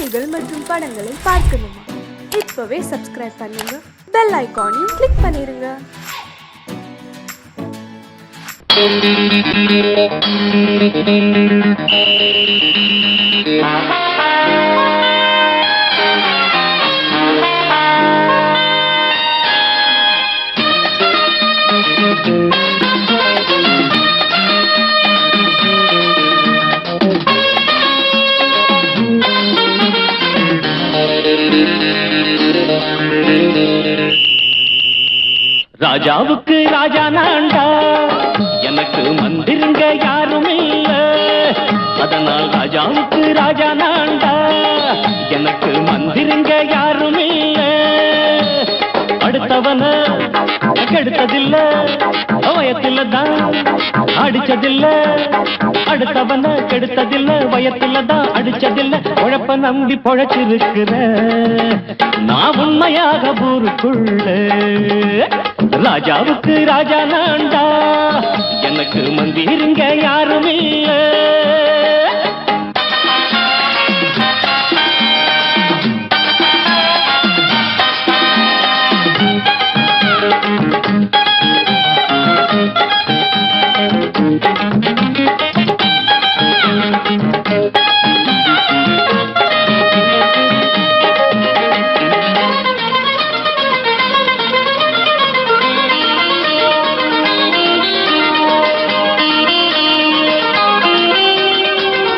செய்திகள் மற்றும் படங்களை பார்க்கணுமா? இப்பவே சப்ஸ்கிரைப் பண்ணுங்க, பெல் ஐகானையும் கிளிக் பண்ணிருங்க. ராஜாவுக்கு ராஜா நான்டா, எனக்கு மந்திருங்க யாரும் இல்ல. அதனால் ராஜாவுக்கு ராஜா நான்டா, எனக்கு மந்திருங்க யாரும் இல்ல. அடுத்தவன கெடுத்ததில்ல, வயத்தில தான் அடிச்சதில்ல. அடுத்தவன கெடுத்ததில்ல, வயத்தில தான் அடிச்சதில்ல. உழப்ப நம்பி பொழைச்சிருக்கிற நான் உண்மையாக ஊருக்குள்ள. ராஜாவுக்கு ராஜா நான்டா, எனக்கு மந்திருங்க யாரும் இல்ல.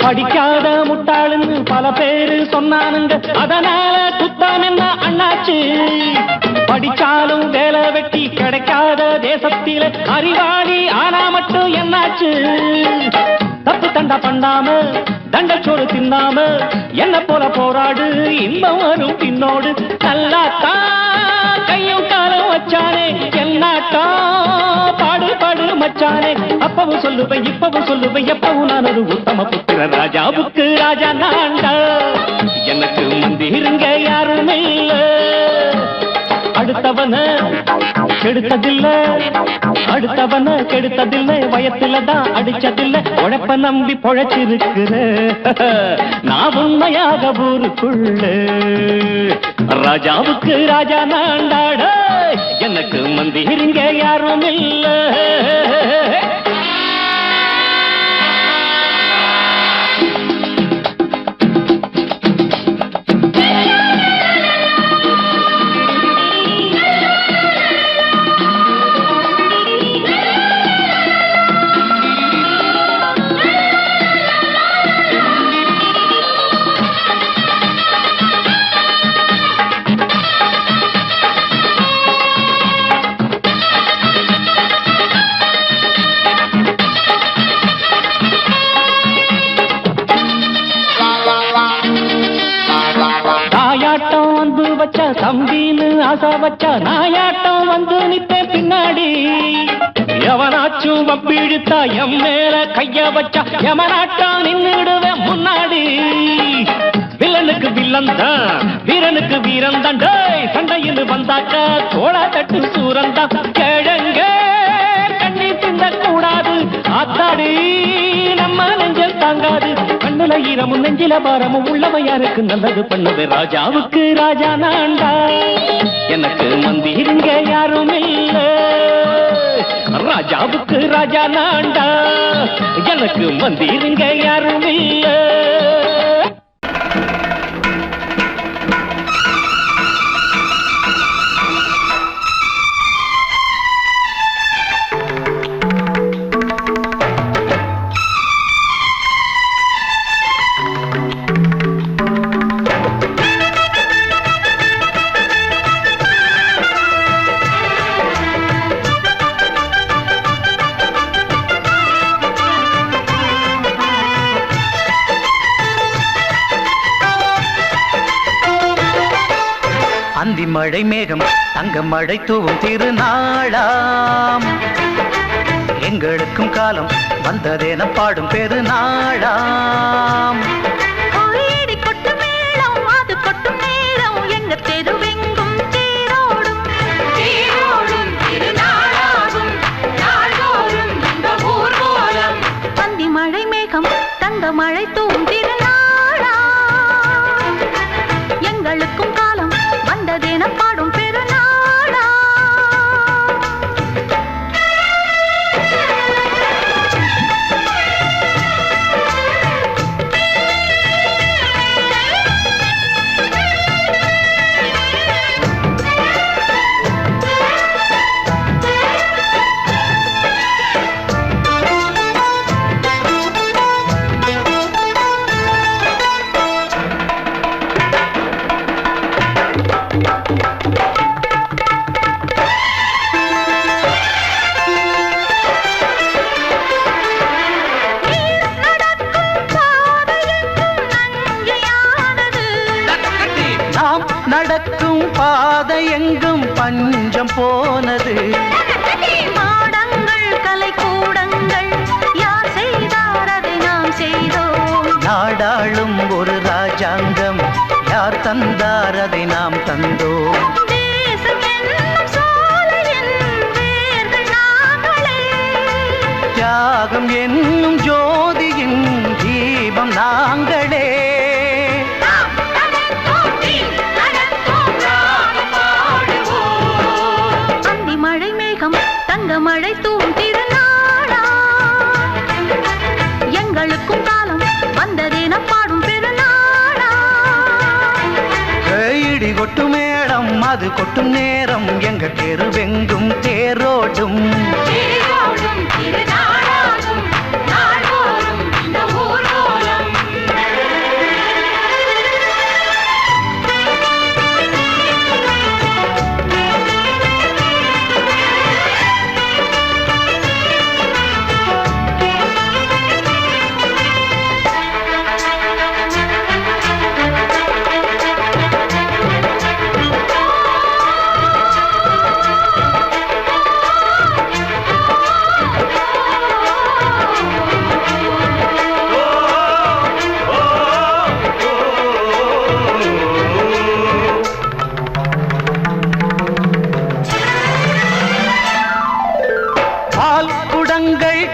படிக்காத முட்டாளுன்னு பல பேரு சொன்னானுங்க, அதனால குத்தம் என்ன அண்ணாச்சு? படிச்சாலும் வேலை வெட்டி கிடைக்காத தேசத்தில அறிவாளி ஆனா மட்டும் என்னாச்சு? தப்பு தண்டா பண்ணாம தண்டச்சோறு தின்னாம என்ன போல போராடு, இன்பம் வரும் பின்னோடு. நல்லாத்தான் கையும் காலம் வச்சானே, என்னாட்டா பாடு பாடு மச்சானே. அப்பவும் சொல்லுவேன் இப்பவும் சொல்லுவேன், எப்பவும் நான் ஒரு உத்தம புத்திர. ராஜாவுக்கு ராஜா நான்டா, எனக்கு மந்திருங்க யாரும் இல்ல. அடுத்தவன கெடுத்ததில்ல, அடுத்தவன கெடுத்ததில்லை, வயத்தில தான் அடிச்சதில்ல. உழைப்ப நம்பி பொழைச்சிருக்கிற நான் உண்மையாக ஊருக்குள்ள. ராஜாவுக்கு ராஜா நான்டாட, எனக்கு மந்திருங்க யாரும் இல்ல. தம்பின்னு ஆசா வச்சா நாயாட்டம் வந்து நிப்பேன் பின்னாடி. எவனாச்சும் வப்பிழுத்தா எம் மேல கைய வச்சா எவனாட்டம் நின்னுடுவேன் முன்னாடி. வில்லனுக்கு வில்லன் தான், வீரனுக்கு வீரன் தான். சண்டையில் வந்தாக்கா தோளா தட்டு சூரன் தான். கிழங்க கண்ணி தின்ன கூடாது, ஆத்தாடி நம்ம நெஞ்சல் தாங்காது. கண்ணுல ஈரமும் நெஞ்சில பாரமும் உள்ளவன் யாருக்கு நல்லது பண்ணது. ராஜாவுக்கு ராஜா நான்டா, எனக்கு மந்திருங்க யாரும் இல்ல. ராஜாவுக்கு ராஜா நான்டா, எனக்கு மந்திருங்க யாரும் இல்ல. அந்தி மழை மேகம் தங்க மழை தூவும் திருநாளாம். எங்களுக்கும் காலம் வந்ததென பாடும் பெருநாளாம். மழை மேகம் தங்க மழை தூவும் திருநாளாம். நடக்கும் பாதை எங்கும் பஞ்சம் போனது. மாடங்கள் கலை கூடங்கள் யார் செய்தார் அதை நாம் செய்தோம். நாடாளும் ஒரு ராஜாங்கம் யார் தந்தார் அதை நாம் தந்தோம். தேசம் என்னும் சோலையின் வேர்கள் நாங்களே. தியாகம் என்னும் ஜோதியின் தீபம் நாங்களே. அந்தி மழை மேகம் தங்க மழை தூவும் திருநாளா. எங்களுக்கும் காலம் வந்ததென பாடும் பெருநாளா. இடி கொட்டும் மேடம் அது கொட்டும் நேரம் எங்க தெருவெங்கும் தேரோடும்.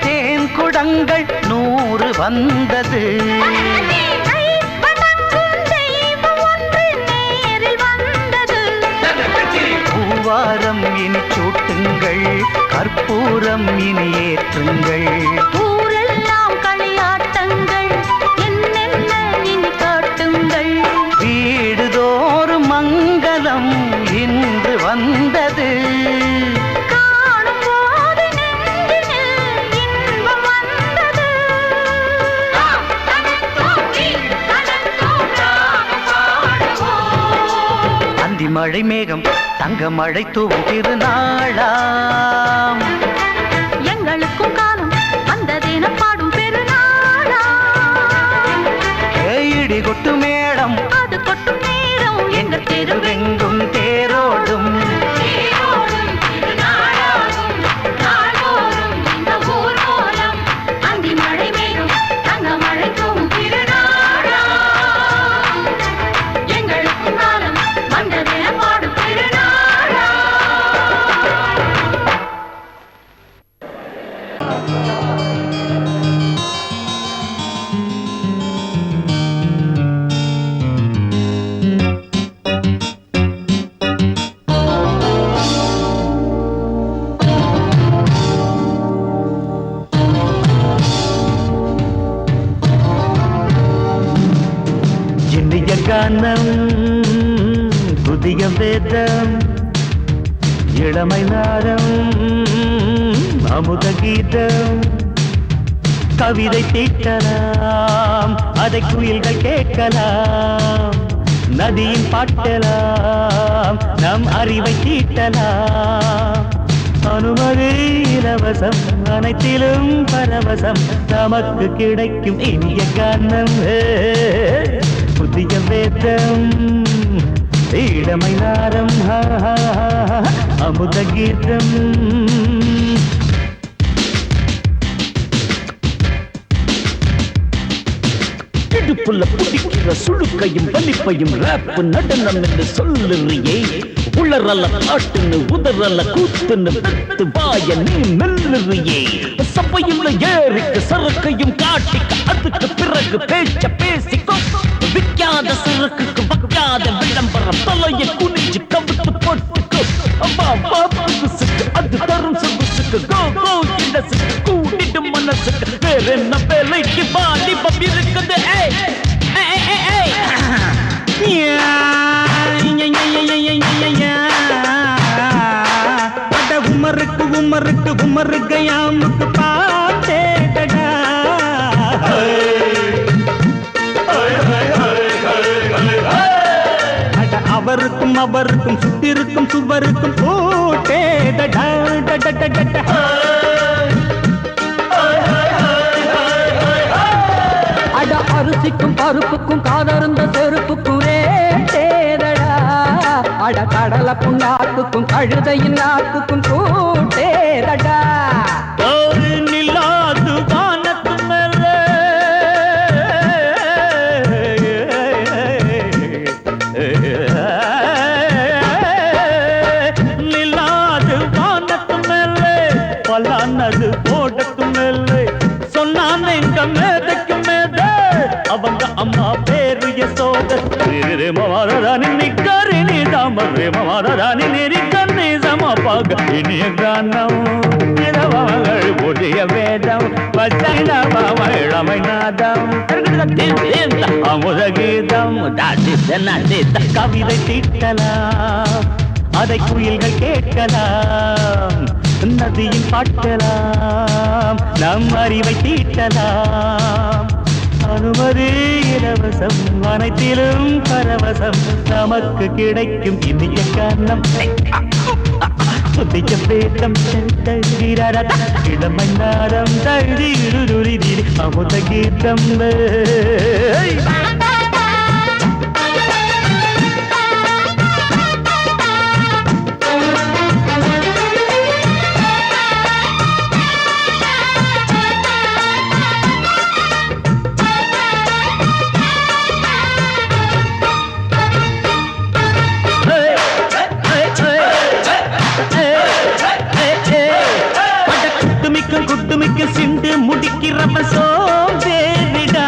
தேன் குடங்கள் 100 வந்தது. பூவாரம் இனி சூட்டுங்கள் கற்பூரம் இனி ஏற்றுங்கள். ஊரெல்லாம் களியாட்டங்கள் என்னென்ன இனி காட்டுங்கள். வீடுதோறும் மங்களம் இன்று வந்தது. மழை மேகம் தங்க மழை தூவும் திருநாளாம். எங்களுக்கும் காலம் வந்ததென பாடும் பெருநாளா. இடி கொட்டு மேடம் அது கொட்டும் நேரம் எங்க தெருவெங்கும் தேரோடும். அந்தி மழை மேகம் தங்க மழை தூவும் திருநாளா. எங்களுக்கும் காலம் வந்ததென பாடும் பெருநாளா. இனிய கானம் புதிய வேதம் இளமை நாரம் அமுத கீதம். கவிதை தீட்டலாம் அதை குயில்கள் கேட்கலாம். நதியின் பாட்டலாம் நம் அறிவை தீட்டலாம். அனுமதி இலவசம் அனைத்திலும் பரவசம் நமக்கு கிடைக்கும் இனிய கானம். புதிய வேதம் இளமை நாரம் அமுத கீதம். இடுப்புள்ள புடிக்கிற சுழுக்கையும் வலிப்பையும் ரேப்பு நடனம் என்று சொல்லுறியே. உளறல பாட்டுன்னு உதறல கூத்துன்னு வெத்து வாய நீ மெல்லுறியே. சபையுள்ள ஏறிக்கு சரக்கையும் காட்டிக்க அதுக்கு பிறகு பேச்ச பேசிக்கோ. விக்காத சரக்குக்கு வக்காத விளம்பரம் தலைய குனிஞ்சு கவுத்து போட்டுக்கோ. புதுசுக்கு அது தரும் சொகுசுக்கு கோ கோ இடசுக்கு கூட்டிட்டு மனசுக்கு வேற என்ன வேலைக்கு வாலிபம் இருக்குது. உமருக்கு உமருக்கு உமருக்கு யாமுக்கு பாட்டேடா. அவருக்கும் அவருக்கும் சுத்திருக்கும் சுவருக்கும் போட்டேடா. அட அரிசிக்கும் பருப்புக்கும் காதருந்த செருப்புக்கும் ரேட்டேதடா. அட கடல புண்ணாக்குக்கும் கழுதையின் நாக்குக்கும் கூட்டேதடா ஒரு நில்லாது வானத்து மேலே நில்லாது வானத்து மேலே பல்லானது போடத்து மேலே சொன்னான் எங்க மேதைக்கு மேதே அவங்க அம்மா பேரு யசோத ரே மவாராணி நிக்கரி நிதாம ரே மவாராணி நிரிக்கன்னி சமபாக இனிய கானம் இரவங்கள் புதிய வேதம் பச்சைனவமை நாதம் அமுத கீதம் கவிதை தீட்டலாம் அதை குயில்கள் கேட்கலாம் நதியில் பாட்டலாம் நம் அறிவை தீட்டலாம் அனுமதி இலவசம் அனைத்திலும் பரவசம் நமக்கு கிடைக்கும் இனிய காரணம் புதிய பேதம் இளமை நாடம் தழுதி அமுத கீதம் குட்டுமிக்க சிண்டு முடிக்கிறப்ப சோம்பேறிடா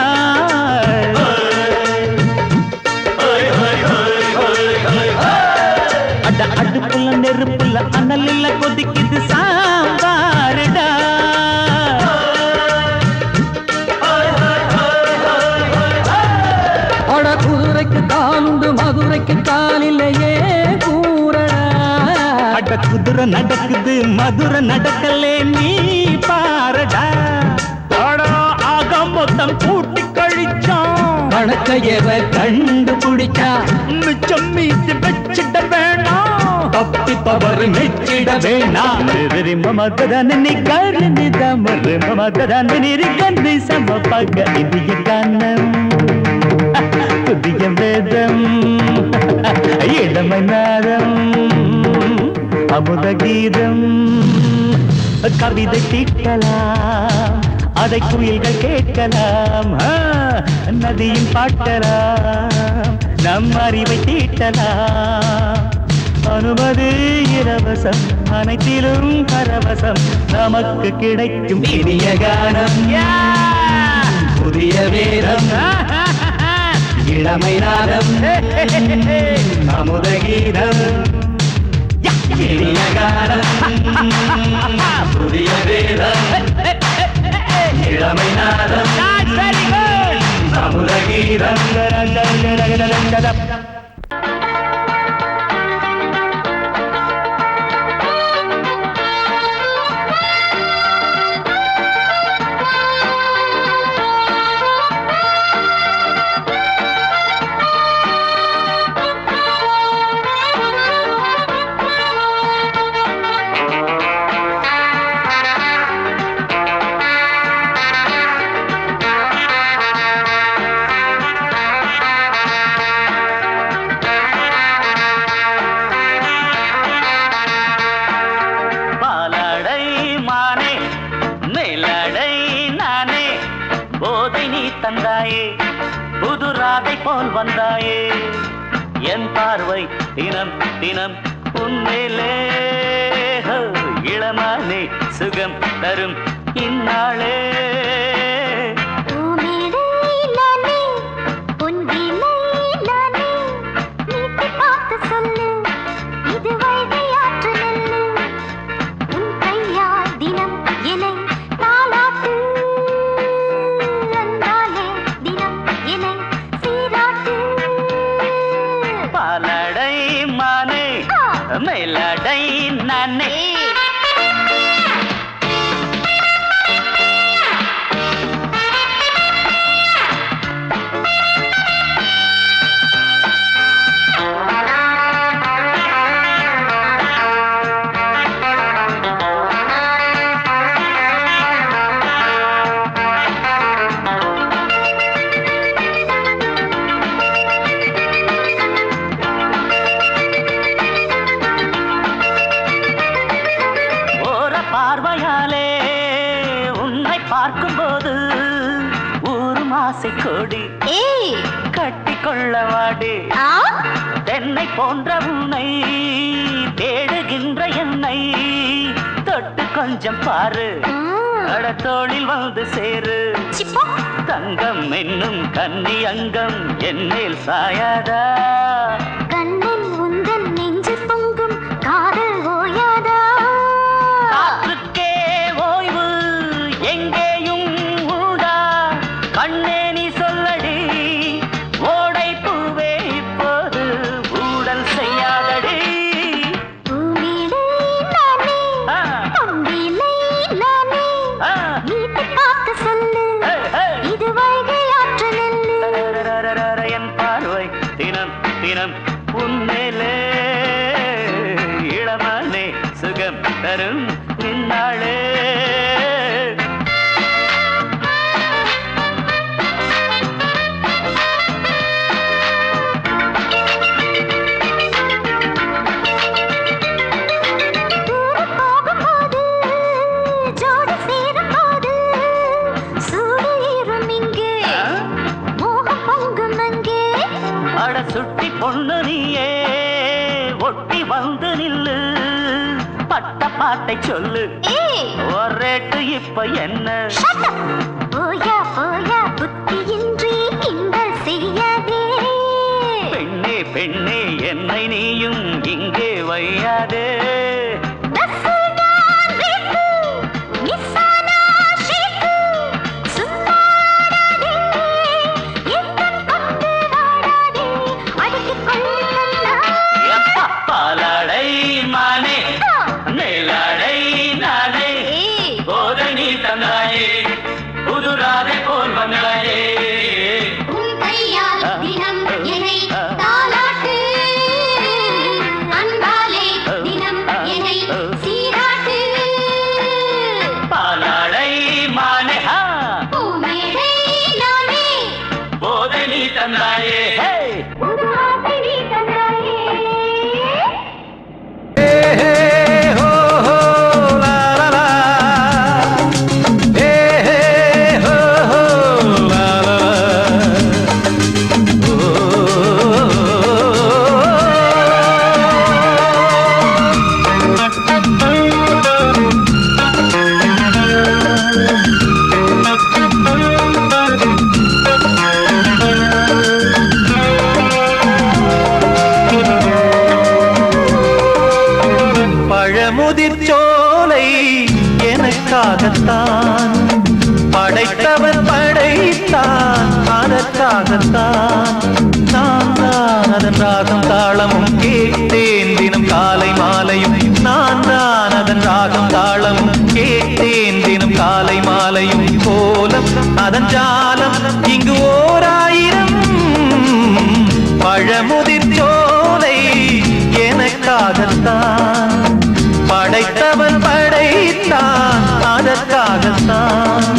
அட அடுப்புல நெருப்புல அனல் இல்ல கொதிக்குது சாம்பாருடா அட குதிரைக்கு காலுண்டு மதுரைக்கு காலில்லையே கூறடா அட குதிரை நடக்குது மதுரை நடக்கலே நீ பாரடா ஆக மொத்தம் கூட்டி கழிச்சான் கணக்கையவ கண்டுபிடிச்சா மிச்சம் மீது வச்சிட வேணாம் தப்பி தவறு மெச்சிட வேணாம் மமதன் நீ கருணி தமறு மமதன் நீரி கண்ணி சமபக இந்திய கானம் புதிய வேதம் இளமை நாதம் அமுத கீதம் கவிதை தீட்டலாம் அதை குயில்கள் கேட்கலாம் நதியில் பாட்டலாம் நம் அறிவை தீட்டலாம் அனுமதி இலவசம் அனைத்திலும் பரவசம் நமக்கு கிடைக்கும் இனிய கானம் புதிய வேதம் இளமை நாதம் அமுத கீதம் இனிய கானம் புதிய வேதம் இளமை நாதம் அமுத கீதம் தந்தாயே புதுராதை போல் வந்தாயே என் பார்வை தினம் தினம் உன்மேலே இளமானே சுகம் தரும் இந்நாளே மேலடை நானே ஆசை கோடி ஏய் கட்டி கொள்ளவாடி ஆ தென்னை போன்ற உன்னை தேடுகின்ற என்னை தொட்டு கொஞ்சம் பாரு கடத்தோளில் வந்து சேரு சிப்பா தங்கம் என்னும் கன்னி அங்கம் என்னேல் சாயாதா கண்ணில் உந்தன் நெஞ்சு பொங்கும் காதல் ஓயாதா காற்றுக்கே ஓய்வு எங்கேயும் உண்டா கண்ணே நீ சொல்லடி ஓடை பூவே இப்போது ஊடல் செய்யாதடி பூமியிலே நானே ஆ, பொங்கிலே நானே ஆ, வீட்டு பார்த்து சொல்லு ஹே, ஹே. இது வைகை ஆற்று நெல்லு ரரரரரர, என் பார்வை தினம் தினம் உன்மேலே இளமானே சுகம் தரும் நின்னாளே தூரம் போகும்போது ஜோடி சேரும்போது சூடு ஏறும் இங்கே மோகம் பொங்கும் அங்கே அட சுட்டி பொண்ணு நீயே ஒட்டி வந்து நில்லு பட்ட பாட்டை சொல்லு ஏய் ஒரேட்டு இப்ப என்ன shut up போயா போயா புத்தியின்றி கிண்டல் செய்யாதே பெண்ணே பெண்ணே என்னை நீயும் இங்கே வையாதே நசுடான் ரேப்பு மிஸ்ஸானா ஷேப்பு சும்மாடாதே எத்தன் கொண்டு வாடாதே அடக்கிக் கொள்ளு கண்ணா எப்பா பாலாடை மானே மேலாடை நானே ஏய் போதை நீ தந்தாயே புதுராதை போல் வந்தாயே உன் கையால் தினம் என்னை தாலாட்டு அன்பாலே தினம் என்னை சீராட்டு பாலாடை மானே பூமேடை நானே போதை நீ தந்தாயே ஹே! புது ஆசை நீ தந்தாயே பழமுதிர் சோலை எனக்காகத்தான் படைத்தவன் படைத்தான் அதற்காகத்தான் நான் தான் அதன் ராகம் தாளமும் கேட்டேன் தினம் காலை மாலையும் நான் தான் அதன் ராகம் தாளமும் கேட்டேன் தினம் காலை மாலையும் கோலம் அதன் ஜாலம் இங்கு ஓராயிரம் பழமுதிர் சோலை எனக்காகத்தான் படைத்தவன் படைத்தான் அதற்காகத்தான்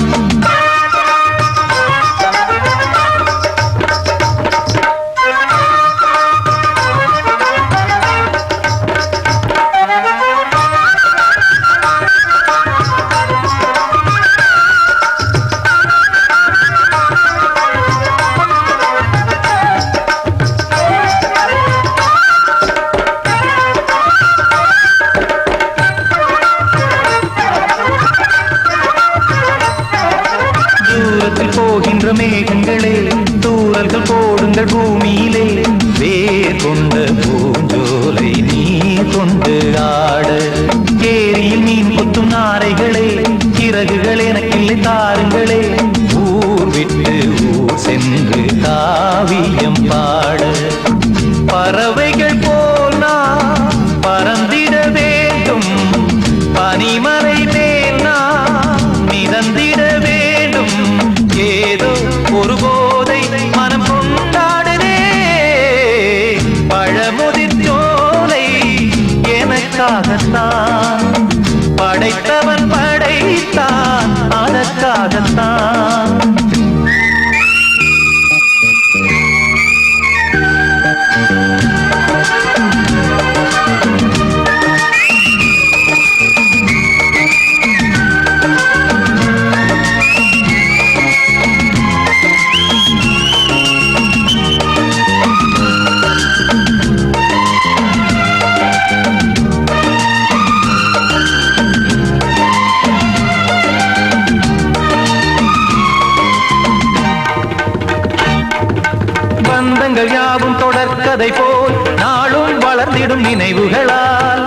யாவும் தொடர்கதை போல் நாளும் வளர்ந்திடும் நினைவுகளால்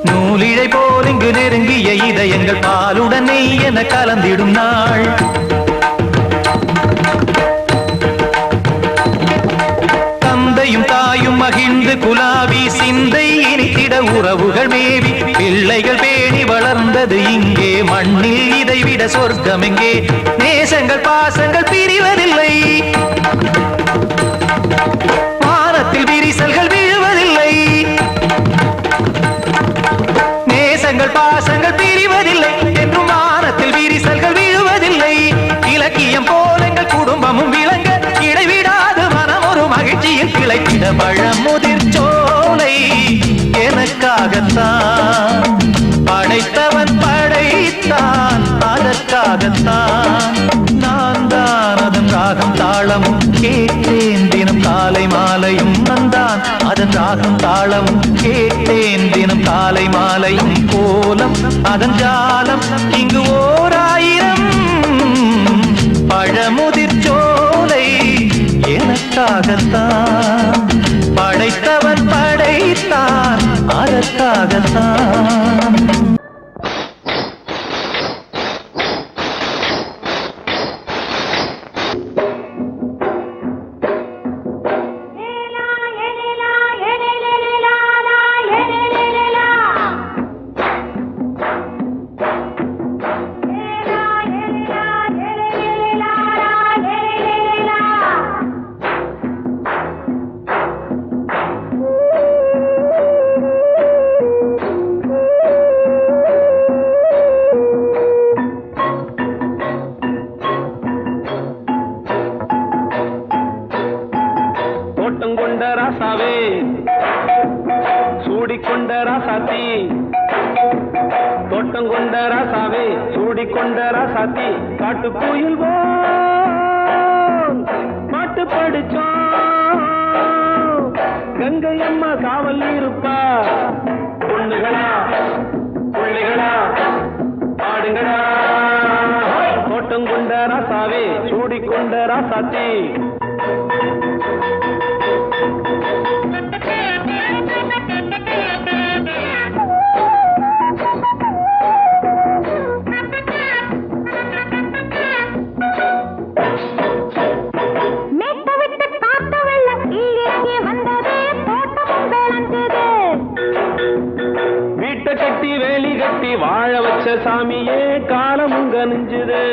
நூலிழை போல் இங்கு நெருங்கிய இதயங்கள் பாலுடன் நெய் என கலந்திடும் நாள் தந்தையும் தாயும் மகிழ்ந்து குலாவி சிந்தை இனித்திட உறவுகள் மேவி பிள்ளைகள் பேணி வளர்ந்தது இங்கே மண்ணில் இதைவிட சொர்க்கம் எங்கே நேசங்கள் பாசங்கள் பிரிவதில்லை வானத்தில் விரிசல்கள் விழுவதில்லை நேசங்கள் பாசங்கள் பிரிவதில்லை என்றும் வானத்தில் விரிசல்கள் விழுவதில்லை இலக்கியம் போல எங்கள் குடும்பமும் விளங்க இடைவிடாது மனம் ஒரு மகிழ்ச்சியில் கிளைத்திட பழமுதிர் சோலை எனக்காகத்தான் படைத்தவன் படைத்தான் அதற்காகத்தான் நான் தான் அதன் ராகம் தாளமும் கேட்டேன் தினம் காலை மாலையும் நந்தான் அதன் ராகம் தாளமும் கேட்டேன் தினம் காலை மாலையும் கோலம் அதன் ஜாலம் இங்கு ஓர் ஆயிரம் பழமுதிர் சோலை எனக்காகத்தான் படைத்தவன் படைத்தான் அதற்காகத்தான் சூடிக்கொண்ட ராசாத்தி தோட்டம் கொண்ட ராசாவே சூடிக்கொண்ட ராசாத்தி காட்டு கோயில் பாட்டு படிச்சோம் கங்கை அம்மா காவல் இருப்பா பொண்ணுகளா பிள்ளைகளா ஆடுங்களா தோட்டம் கொண்ட ராசாவே சூடிக்கொண்ட ராசாத்தி கட்டி வேலி கட்டி வாழ வச்ச சாமியே காலமும் கனிஞ்சுது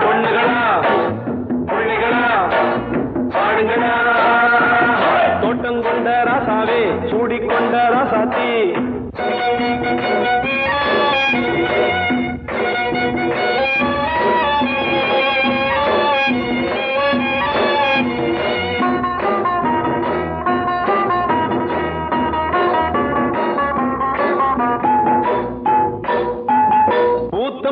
பொண்ணுகளா பிள்ளைகளா பாடுங்களா தோட்டம் கொண்ட ராசாவே சூடிக்கொண்ட ராசாத்தி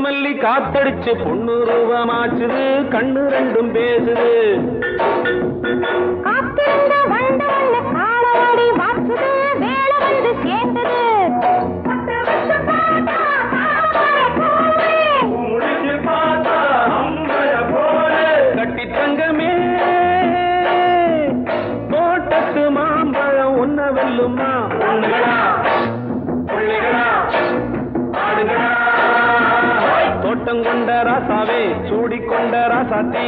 மல்லி காத்தடிச்சு பொண்ணு ரூபமாச்சுது கண்ணு ரெண்டும் பேசுது கட்டி தங்கமே தோட்டத்து மாம்பழம் உன்ன வெல்லுமா பொண்ணுகளா பிள்ளைகளா ஆடுகளா தோட்டம் கொண்ட ராசாவே சூடிக்கொண்ட ராசாத்தி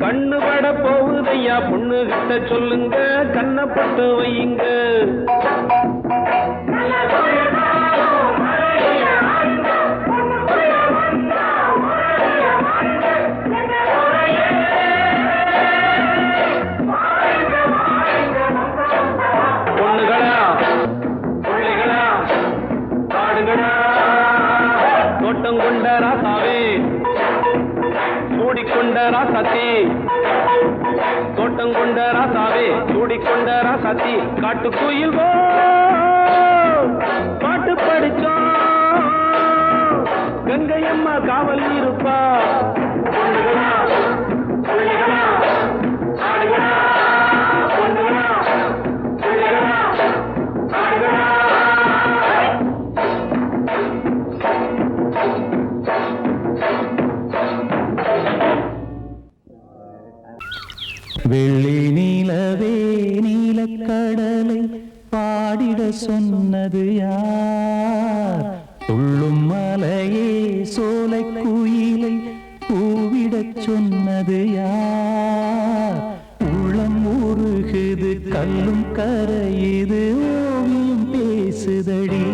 கண்ணு பட போகுதையா பொண்ணு கிட்ட சொல்லுங்க கண்ணப்பட்டு வையுங்க பொண்ணுகளா பிள்ளைகளா பாடுங்க கொண்ட ராசாத்தி தோட்டம் கொண்ட ராசாவே சூடிக்கொண்ட ராசாத்தி காட்டுக்குயில் பாட்டு படிச்சோம் கங்கையம்மா காவல் இருப்பா பொண்ணுகளா புள்ளிகளா ஆடுகளா பொண்ணுகளா புள்ளிகளா ஆடுகளா வெள்ளி நீலவே நீலக்கடலை பாடிட சொன்னது யார்? துள்ளும் மலையே சோலை குயிலை பூவிடச் சொன்னது யார்? உள்ளம் உருகுது கல்லும் கரையுது ஓவியம் பேசுதடி.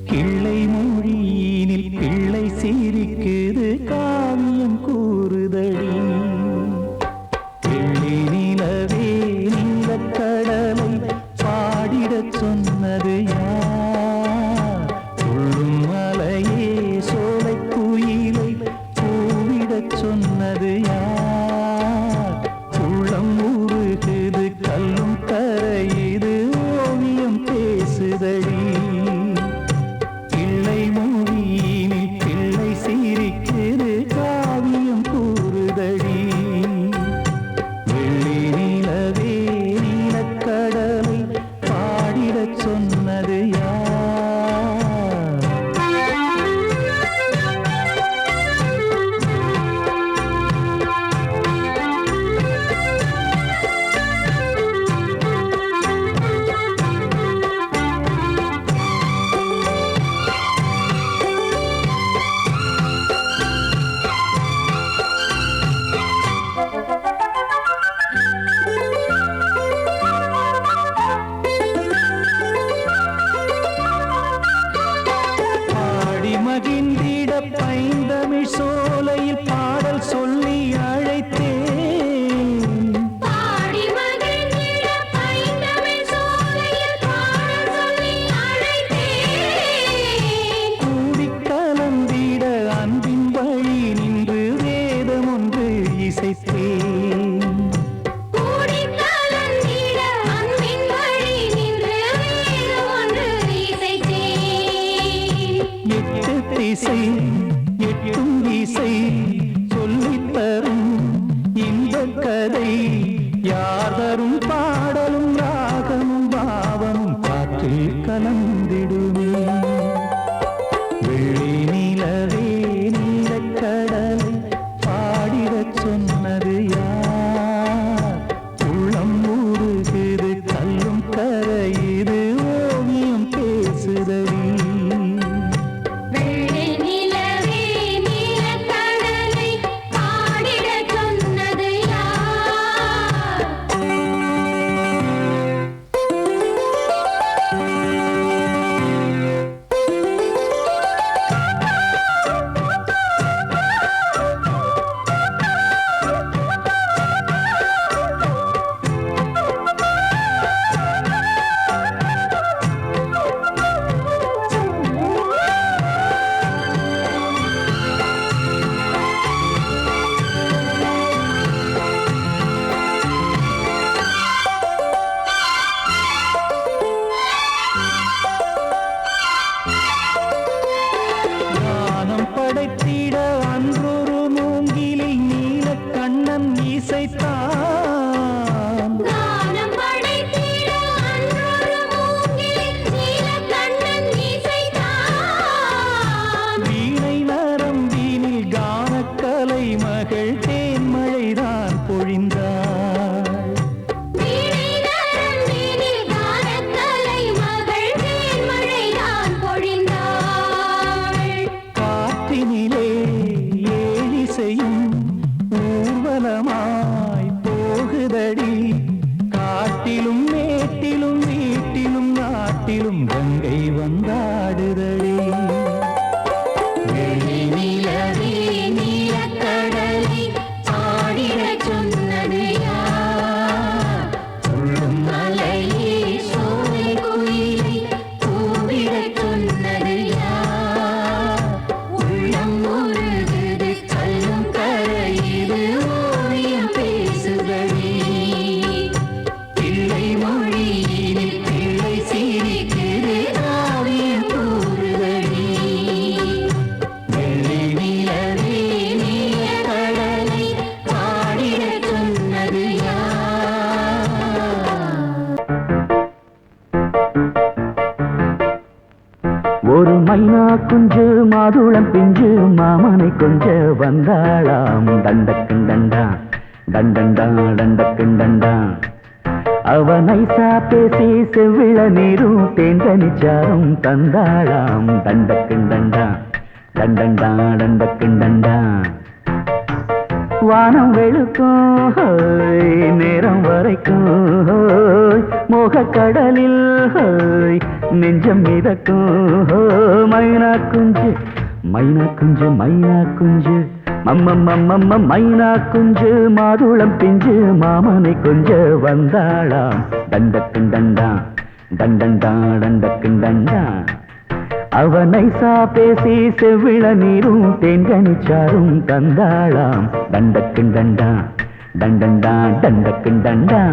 கிள்ளை மொழியினில் பிள்ளை சிரிக்குது காவியம் கூறுதடி. கடலை பாடிடச் சொன்னது யார்? துள்ளும் மலையே சோலை குயிலை பூவிடச் சொன்னது யார்? உள்ளம் உருகுது கல்லும் கரையுது ஓவியம் பேசுதடி. பிள்ளை மொழியினில் பிள்ளை சிரிக்குது காவியம் கூறுதடி. கடலை பாடிடச் சொன்னது யார்? மகிழ்ந்திட பைந்தமிழ் சோலையில் பாடல் சொல்லி அழைத்தேன். பாடி மகிழ்ந்திட பைந்தமிழ் சோலையில் பாடல் சொல்லி அழைத்தேன். கூடிக் கலந்திட அன்பின் வழி நின்று வேதம் ஒன்று இசைத்தேன். கூடிக் கலந்திட அன்பின் வழி நின்று வேதம் ஒன்று இசைத்தேன். எட்டு திசை எட்டும் திசை சொல்லித் தரும் இந்த கதை யார் தரும் பாடலும் ராகமும் பாவமும் காற்றில் கலந்திடுமே. வெள்ளி நிலவே நீலக்கடலை பாடிடச் சொன்னது யார்? உள்ளம் ஊறுகுது கல்லும் கரையுது ஓவியம் பேசுதடி. வெள்ளி நிலவே நீலக்கடலை பாடிடச் சொன்னது யார்? மைனா குஞ்சு மாதுளம் பிஞ்சு மாமனை கொஞ்ச வந்தாளாம் தண்டக்குண்டண்டா டண்டண்டா டண்டக்குண்டண்டா அவ நைசா பேசி செவ்விள நீரும் தேங்கனிச்சாரும் தந்தாளாம் தண்டக்குண்டண்டா டண்டண்டா டண்டக்குண்டண்டா வானம் வெளுக்கும் நேரம் வரைக்கும் மோகக்கடலில் நெஞ்சம் மிதக்கும் மைனா குஞ்சு மைனா குஞ்சு மைனா குஞ்சு மம்மம்மம்மம்ம மைனா குஞ்சு மாதுளம் பிஞ்சு மாமனை கொஞ்ச வந்தாளாம் தண்டக்குண்டண்டா டண்டண்டா டண்டக்குண்டண்டா அவ நைசா பேசி செவ்விள நீரும் தேன்கனிச்சாரும் தந்தாளாம் தண்டக்குண்டண்டா டண்டண்டா டண்டக்குண்டண்டா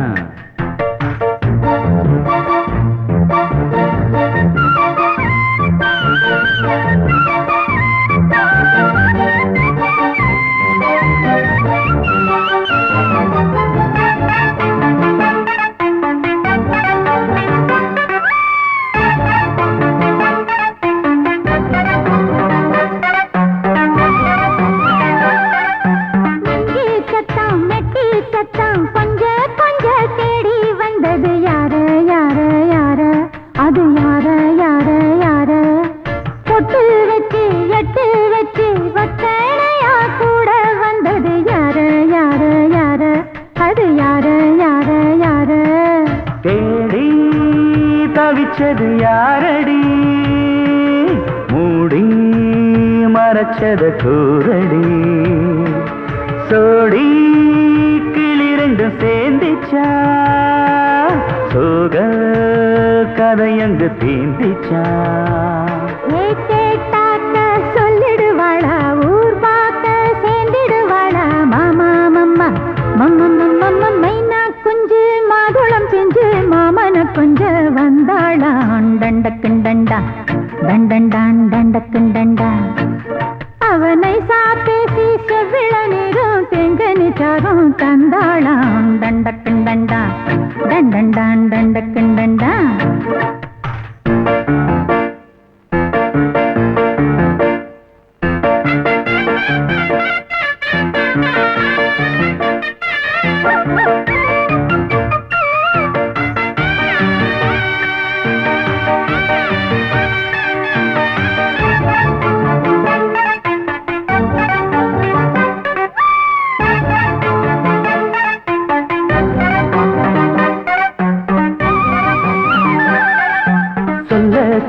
தவிச்சது யாரடி மூடி மறைச்சத கூரடி சோடி கிளி ரெண்டும் சேர்ந்திச்சா சோக கதையங்கு தீந்திச்சா சொல்லிடுவாளா ஊர் பார்க்க சேர்ந்திடுவாளா மாமா மம்மா மம்ம மைனா குஞ்சு மாதுளம் செஞ்சு மாமன கொஞ்ச வந்தாளான் தண்டக்குண்டண்டா தண்டண்டான் தண்டக்குண்டண்டா அவனை சாப்பேசி செவ்விள நீரும் தெங்கனிச்சாரும் தந்தாளான் தண்டக்குண்டண்டா தண்டண்டான் தண்டக்குண்டண்டா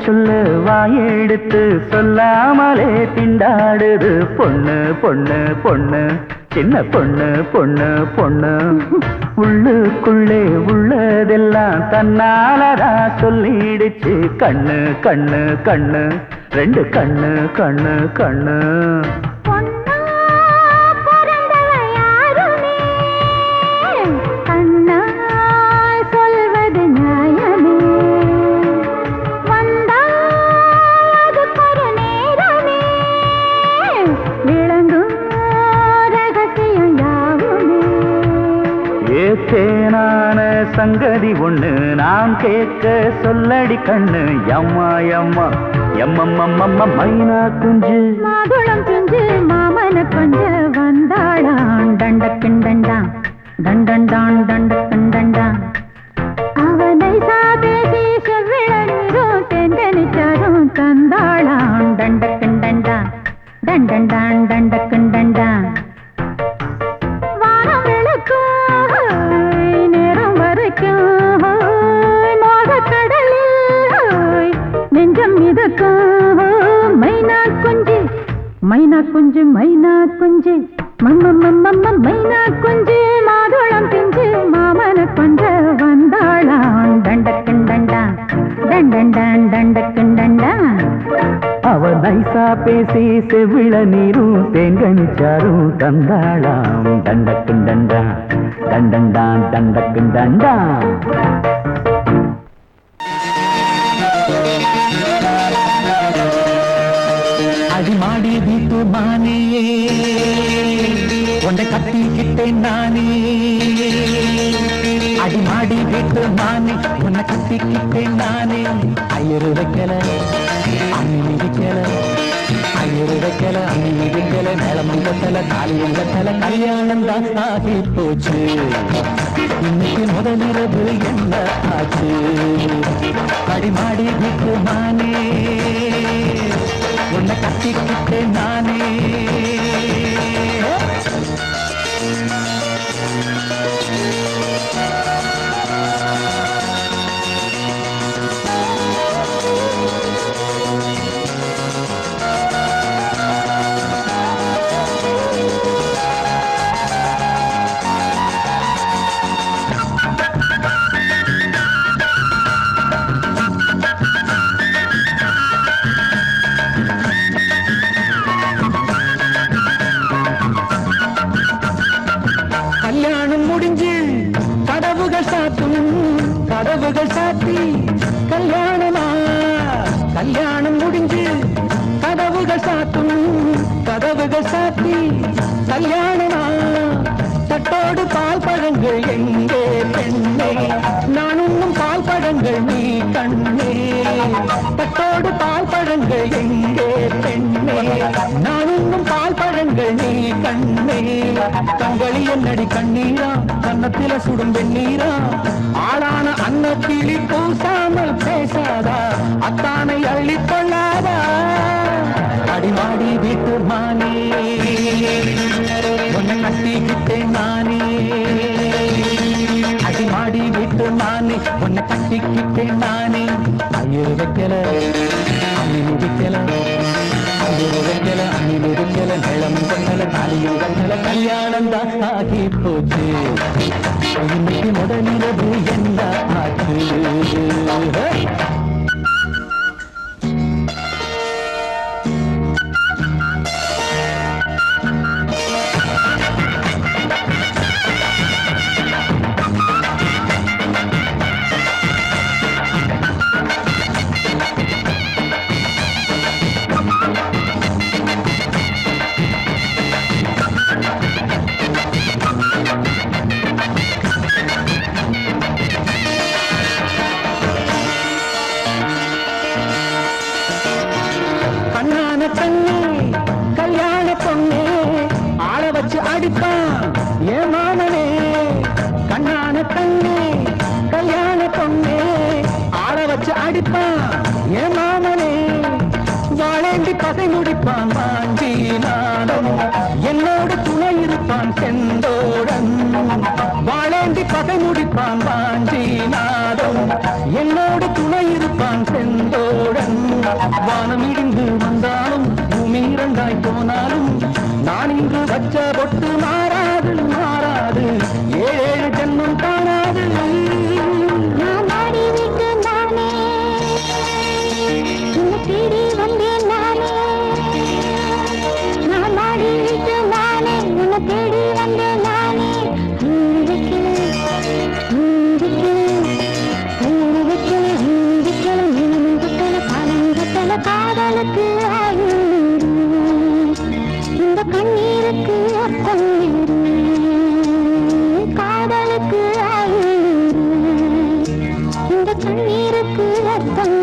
சொல்ல வாயெடுத்து சொல்லாமலே திண்டாடுது பொண்ணு பொண்ணு பொண்ணு சின்ன பொண்ணு பொண்ணு பொண்ணு உள்ளுக்குள்ளே உள்ளதெல்லாம் தன்னாலதா சொல்லிடுச்சு கண்ணு கண்ணு கண்ணு ரெண்டு கண்ணு கண்ணு கண்ணு தேனான சங்கதி ஒண்ணு நான் கேட்க சொல்லடி கண்ணு எம்மா எம்மா எம்மம்மம்மம்ம மைனா குஞ்சு மாதுளம் செஞ்சு மாமன கொஞ்ச வந்தாளான் தண்டக்குண்டண்டா தண்டண்டான் தண்டக்குண்டண்டா அவனை சாதேசி செவ்விள நீரும் தெங்கனிச்சாரும் தந்தாளான் தண்டக்குண்டண்டா தண்டண்டான் தண்டக்குண்டண்டா மைனா குஞ்சு மைனா குஞ்சு மம்மம்மம்மம்ம மைனா குஞ்சு மாதுளம் பிஞ்சு மாமன கொஞ்ச வந்தாளான் தண்டக்குண்டண்டா தண்டண்டான் தண்டக்குண்டண்டா அவ நைசா பேசி செவ்விள நீரும் தேங்கனிச்சாரும் தந்தாளாம் தண்டக்குண்டண்டா தண்டண்டான் தண்டக்குண்டண்டா அடிமாடி வீட்டு மானியே உன்னை கட்டிக்கிட்டேன் நானே அடிமாடி வீட்டு மானி உன்னை கட்டிக்கிட்டேன் நானே ஐயரு வைக்கல அங்க அம்மி மிதிக்கல ஐயரு வைக்கல அம்மி மிதிக்கல மேளமும் கட்டல தாலியும் கட்டல கல்யாணம் தான் ஆகி போச்சு இன்னைக்கு முதலிரவு என்ன ஆச்சு அடிமாடி விட்டு மானே உன்னை கட்டிக்கிட்டு நானே கதவுகள் சாத்தி கல்யாணமா கல்யாணம் முடிஞ்சு கதவுகள் சாத்தும் கதவுகள் சாத்தி கல்யாணமா தட்டோடு பால் பழங்கள் எங்கே பெண்ணே நான் உண்ணும் பால் பழங்கள் நீ கண்ணே தட்டோடு பால் பழங்கள் எங்கே பெண்ணே நான் உண்ணும் பால் பழங்கள் நீ கண்ணே கண்களி என்னடி கண்ணீரா கன்னத்தில சுடும் வெண்ணீரா ஆளான அன்னக்கிளி பூசாமல் பேசாதா அத்தானை அள்ளிக் கொள்ளாதா அடிமாடி வீட்டு மானே உன்னை கட்டிக்கிட்டேன் நானே அடிமாடி வீட்டு மானே உன்னை கட்டிக்கிட்டேன் நானே ஐயரு வைக்கல அம்மி மிதிக்கல ஐயரு வைக்கல அம்மி மிதிக்கல மேளம் கண்ணல தாலியும் கண்ணல கல்யாணம் தான் ஆகி போச்சு இன்னைக்கு முதலிரவு என்ன ஆச்சு கல்யாண பொண்ணே ஆள வச்சு அடிப்பான் ஏ மாமனே கண்ணான கண்ணே கல்யாண பொண்ணே ஆள வச்சு அடிப்பான் ஏ மாமனே வாழேண்டி பகை முடிப்பான் வாஞ்சி நாடம் என்னோடு துணை இருப்பான் செந்தோடன் வாழேண்டி பகை முடிப்பான் வாஞ்சி நாடம் என்னோடு துணை இருப்பான் செந்தோடன் வானம் இடிந்து வந்தாலும் பூமி இரண்டாய் போனாலும் நான் இங்கு வச்ச பொட்டு மாறாது மாறாது ஏழு ஜென்மம் காணாது நான் ஆடி விட்டு நானே உன்னை தேடி வந்தேன் நானே நான் ஆடி விட்டு நானே உன்னை தேடி வந்தேன் நானே காதலுக்கு இந்த கண்ணீருக்கு அர்த்தம் காதலுக்கு இந்த கண்ணீருக்கு அர்த்தம்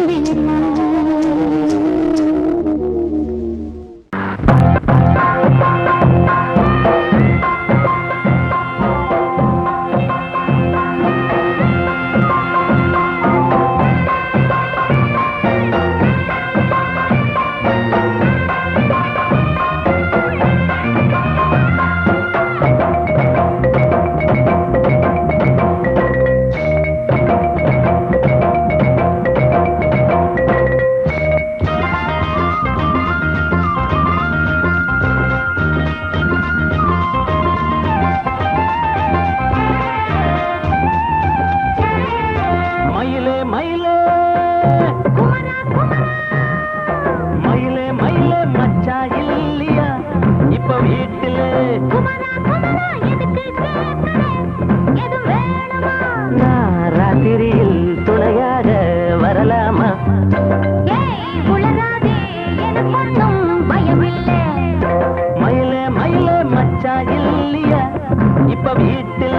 ராத்திரியில் துணையாக வரலாமா மயிலே மயிலே மச்சா இல்லையா இப்ப வீட்டுல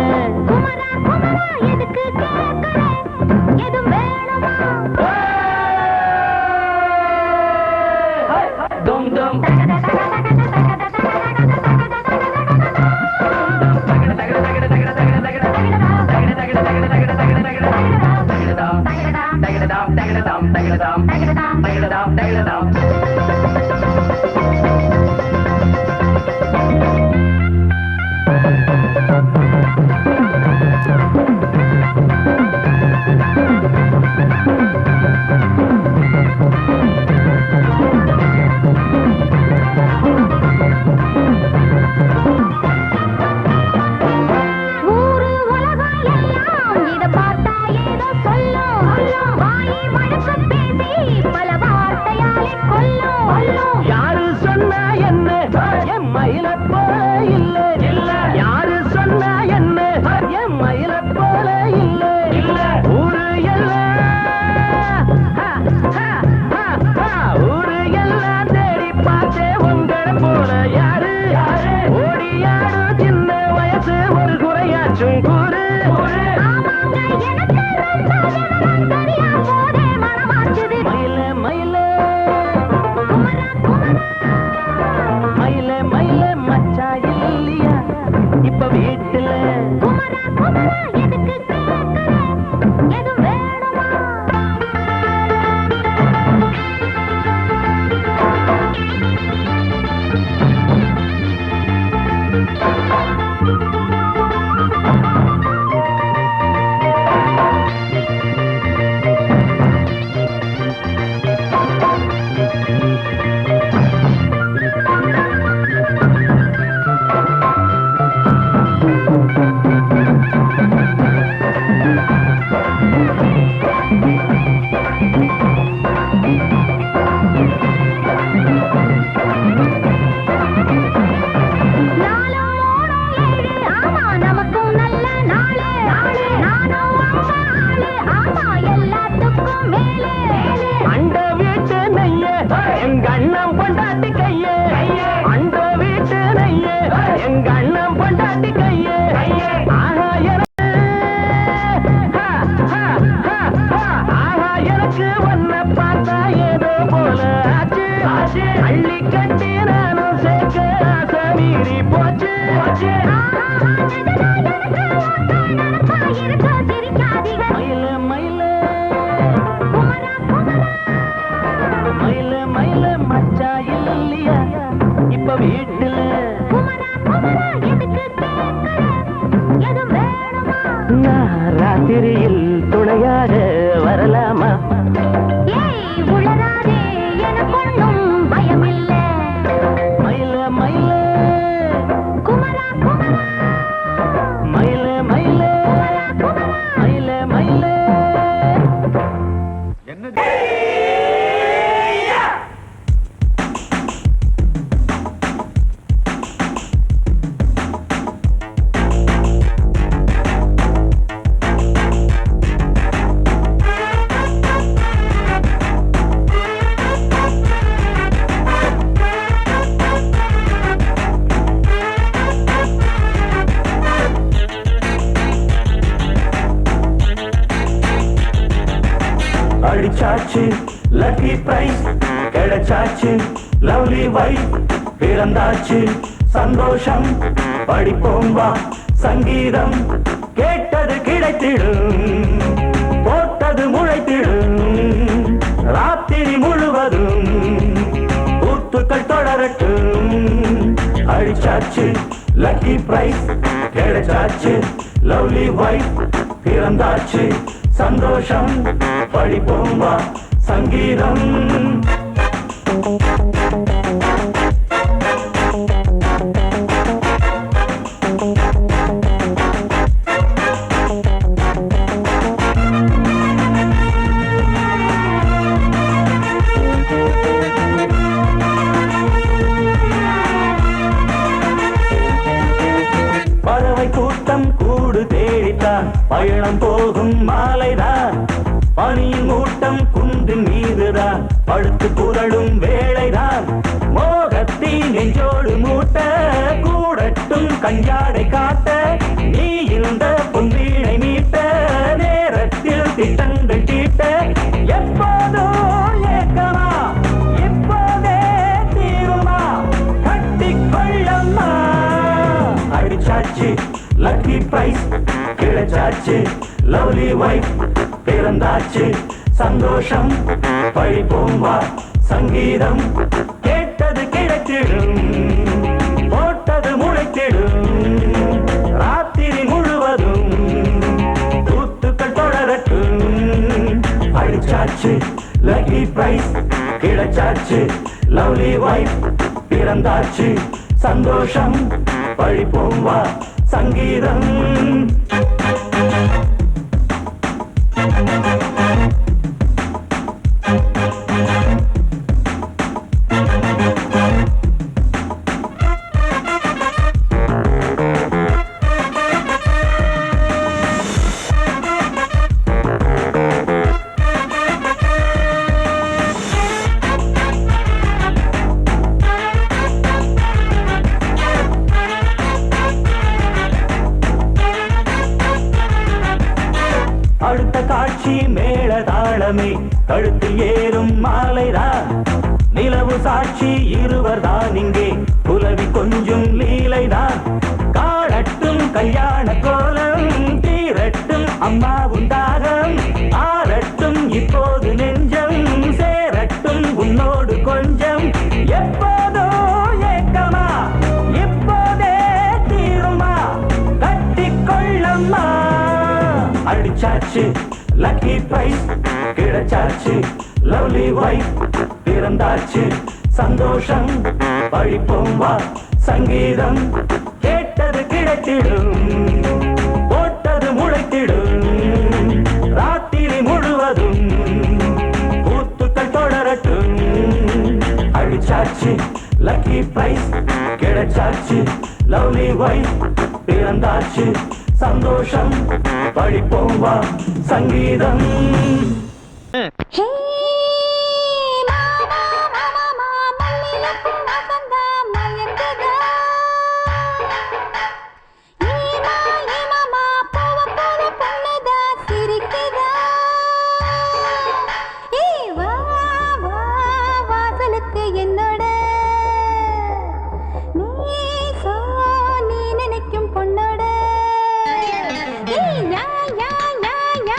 dum dum. ஊரு உலகம் எல்லாம் இத பார்த்தா ஏதோ சொல்லும் வாயை வழக்க பேசி பல வார்த்தையாலே கொல்லும் யாரு சொன்னா என்ன என் மயில போல இல்ல இல்ல யாரு சொன்னா என்ன என் மயில போல இல்ல இல்ல ஊரு எல்லாம் ஊரு எல்லாம் தேடி பார்த்தே உங்களை போல யாரு ஓடியாரு சின்ன வயசு ஒரு குறையாச்சும் கூறு ஆமாங்க எனக்கு ரொம்ப சரியா போதே மனமாச்சுது மயில மயில குமரா குமரா மயில மயில மச்சா இல்லையா இப்ப வீட்டுல குமரா குமரா எதுக்கு கேக்குற எது வேணுமா நாலும் மூணும் ஏழு ஆமா நமக்கும் நல்ல நாளு நானும் அம்மா ஆளு ஆமா எல்லாத்துக்கும் மேலே அண்ட வீட்டு நெய்ய எங்க அண்ணன் பொண்டாட்டி கைய அண்ட வீட்டு நெய்ய எங்க அண்ணன் பொண்டாட்டி கைய ஆஹா எனக்கு ஆஹா எனக்கு ஒன்ன பார்த்தா ஏதோ போல ஆச்சு அள்ளி கட்டி நானும் சேர்க்க ஆசை மீறி போச்சு மயில மயில மயில மயில மச்சா இல்லையா இப்ப வீட்டுல நான் ராத்திரியில் துணையாக வரலாமா மயில மயில மயில மயில மயில மயில அடிச்சாச்சு லக்கி பிரைஸ் கிடைச்சாச்சு லவ்லி வைஃப் பிறந்தாச்சு சந்தோஷம் படிப்போம் வா சங்கீதம் கேட்டது கிடைத்திடும் போட்டது முளைத்திடும் ராத்திரி முழுவதும் கூத்துக்கள் தொடரட்டும் அடிச்சாச்சு லக்கி பிரைஸ் கிடைச்சாச்சு லவ்லி வைஃப் பிறந்தாச்சு சந்தோஷம் படிப்போம் வா சங்கீதம் பறவை கூட்டம் கூடு தேடித்தான் பயணம் போகும் மாலைதான் பனியின் மூட்டம் குன்றின் மீதுதான் படுத்து புரளும் வேளைதான் மோகத்தின் நெஞ்சோடு மூட்ட கூடட்டும் கஞ்சாடை காட்ட நீ இந்த பொன்வீணை மீட்ட நேரத்தில் திட்டங்கள் தீட்ட எப்போதோ ஏக்கமா இப்போதே தீர அடிச்சாச்சு லக்கி பிரைஸ் கிடைச்சாச்சு லவ்லி வைஃப் பிறந்தாச்சு சந்தோஷம் படிப்போம் வா சங்கீதம் கேட்டது கிடைத்திடும் போட்டது முளைத்திடும் ராத்திரி முழுவதும் கூத்துக்கள் தொடரட்டும் அடிச்சாச்சு லக்கி பிரைஸ் கிடைச்சாச்சு லவ்லி வைஃப் பிறந்தாச்சு சந்தோஷம் படிப்போம் வா சங்கீதம் அடுத்த காட்சி மேளதாளமே கழுத்தில் ஏறும் மாலைதான் நிலவு சாட்சி இருவர்தான் இங்கே புலவி கொஞ்சம் லீலைதான் காணட்டும் கல்யாண கோலம் தீரட்டும் அம்மா உண்டாகம் ஆரட்டும் இப்போது நெஞ்சம் சேரட்டும் உன்னோடு கொஞ்சம் எப்போதோ ஏக்கமா இப்போதே தீருமா கட்டிக்கொள்ளம்மா அடிச்சாச்சு லக்கி பிரைஸ் கிடைச்சாச்சு லவ்லி வைஃப் பிறந்தாச்சு சந்தோஷம் படிப்போம் வா சங்கீதம் கேட்டது கிடைத்திடும் போட்டது முளைத்திடும் ராத்திரி முழுவதும் கூத்துக்கள் தொடரட்டும் அடிச்சாச்சு லக்கி பிரைஸ் கிடைச்சாச்சு லவ்லி வைஃப் பிறந்தாச்சு சந்தோஷம் படிப்போம் வா சங்கீதம் ஹே மாமா மாமா மல்லிலப்பு வசந்தா மயங்குதா மாமா பூவ போல பொண்ணுதா சிரிக்குதா ஏ வா வா வாசலுக்கு என்னோட நீ நினைக்கும் பொண்ணோட யா யா யா யா யா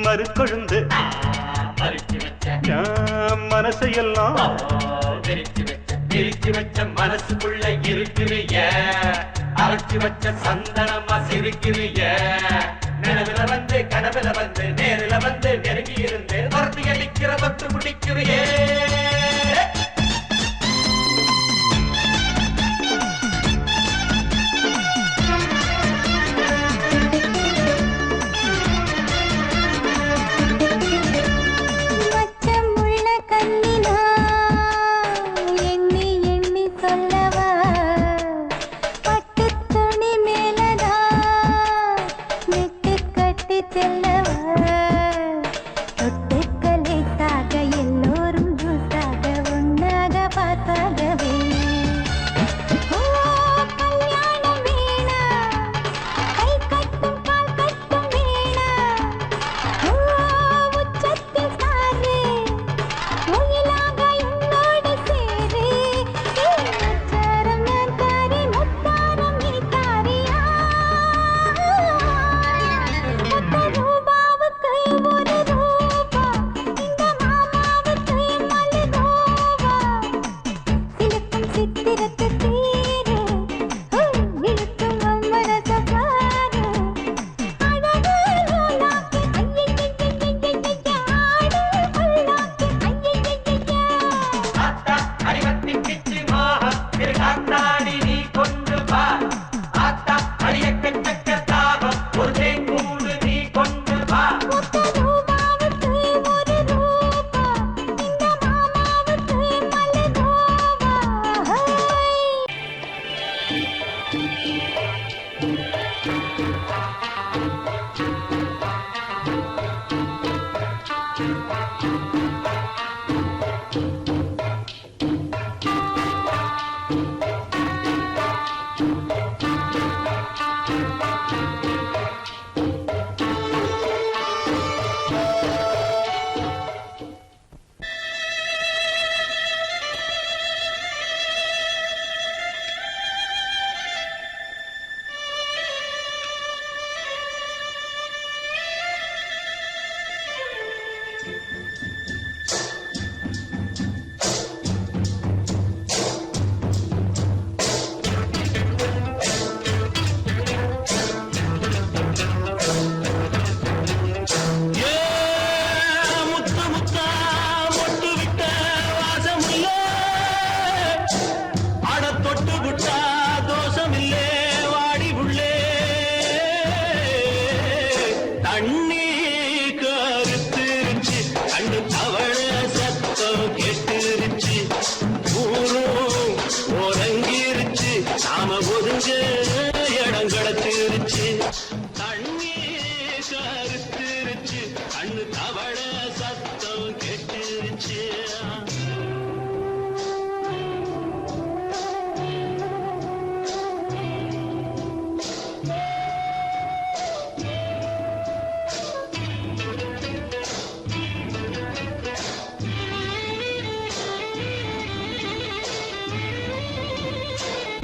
மறு கொழுந்து மனசையெல்லாம் பிரிச்சு வச்ச மனசுக்குள்ள இருக்கிறிய அரைச்சு வச்ச சந்தனமா சிரிக்கிறிய நிலவுல வந்து கனவுல வந்து நேரில வந்து நெருங்கி இருந்து வரத்து அளிக்கிற பத்து முடிக்கிறியே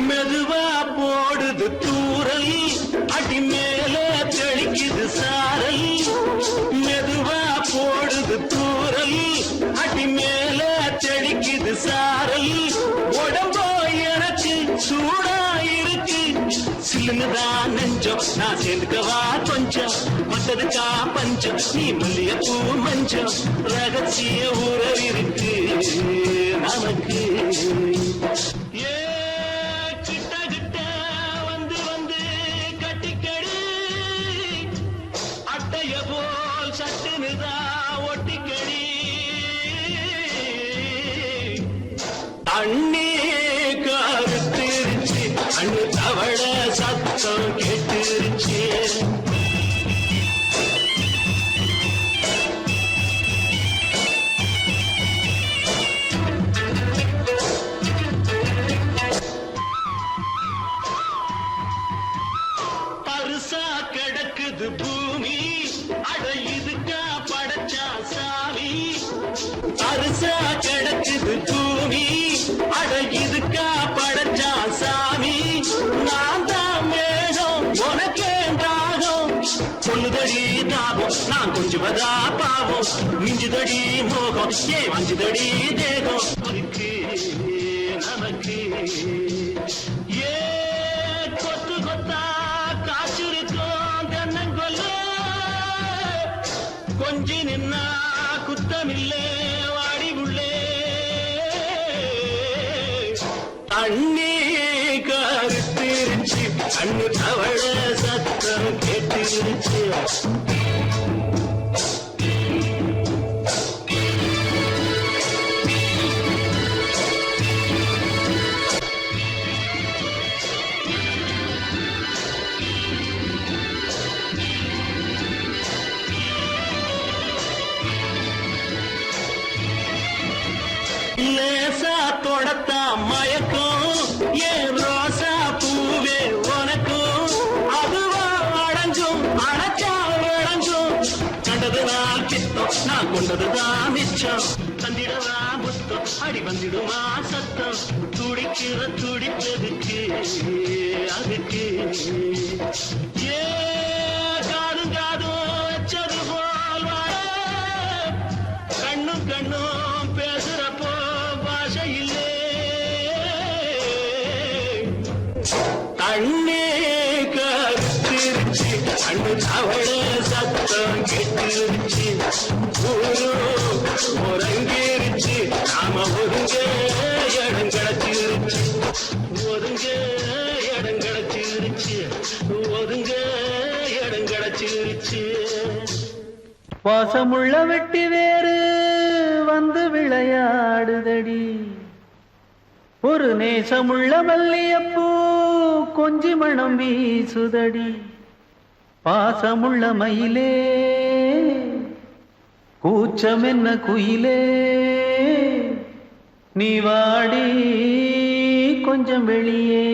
மெதுவா போடுது தூரல் அடி மேல தெளிக்குது சாரல் மெதுவா போடுது தூரல் அடி மேல தெளிக்குது சாரல் உடம்போ எனக்கு சூடா இருக்கு சில்லுதான் நெஞ்சம் நான் சேர்ந்துக்கவா கொஞ்சம் மத்ததுக்கா பஞ்சம் நீ மல்லிய பூ மஞ்சம் ரகசிய உறவிருக்கு நமக்கு அண்ணே கருத்திருச்சு அண்ணு தவள சத்தம் கேட்டுருச்சு பருசா கிடக்குது பூமி அட இதுக்கா படைச்சா சாமி பருசா கிடக்குது பூமி அட இதுக்கா படைச்சா சாமி நான் தான் மேகம் உனக்கே தாகம் சொல்லுதடி தாபம் நான் கொஞ்சுவதா பாவம் மிஞ்சுதடி மோகம் ஏ வஞ்சுதடி தேகம் இருக்கு நமக்கு ஏ கொத்து கொத்தா காற்றிருக்கும் தென்னங்கொல்ல கொஞ்சி நின்னா குத்தமில்லே வாடி உள்ளே அண்ணே கருத்திருச்சு கண்ணு தவழ சத்தம் கேட்டிருச்சு லேசா தொடத்தா மயக்கும் ஏன் ரோசா பூவே உனக்கும் அதுவா அடைஞ்சும் அடைச்சா விளைஞ்சும் கண்டதுனால் பித்தம் நான் கொண்டதுதான் மிச்சம் தந்திடவா முத்தம் அடி வந்திடுமா சத்தம் துடிக்கிற துடிப்பதுக்கு அதுக்கு ஏ காதும் காதும் வச்சது போல் வாழ கண்ணும் கண்ணும் பேசுறப்போ பாஷை இல்லே கண்ணே கருத்திருச்சு கண்ணு தவழ சத்தம் கெட்டிருச்சு ஊரு உறங்கிருச்சு நாம ஒருங்க இடம் கிடைச்சிருச்சு ஒருங்க இடம் கிடைச்சிருச்சு ஒருங்க இடம் கிடைச்சிருச்சு வாசமுள்ள வெட்டி வேறு வந்து விளையாடுதடி ஒரு நேசமுள்ள மல்லியப்பூ கொஞ்சி மணம் வீசுதடி பாசமுள்ள மயிலே கூச்சம் என்ன குயிலே நீ வாடி கொஞ்சம் வெளியே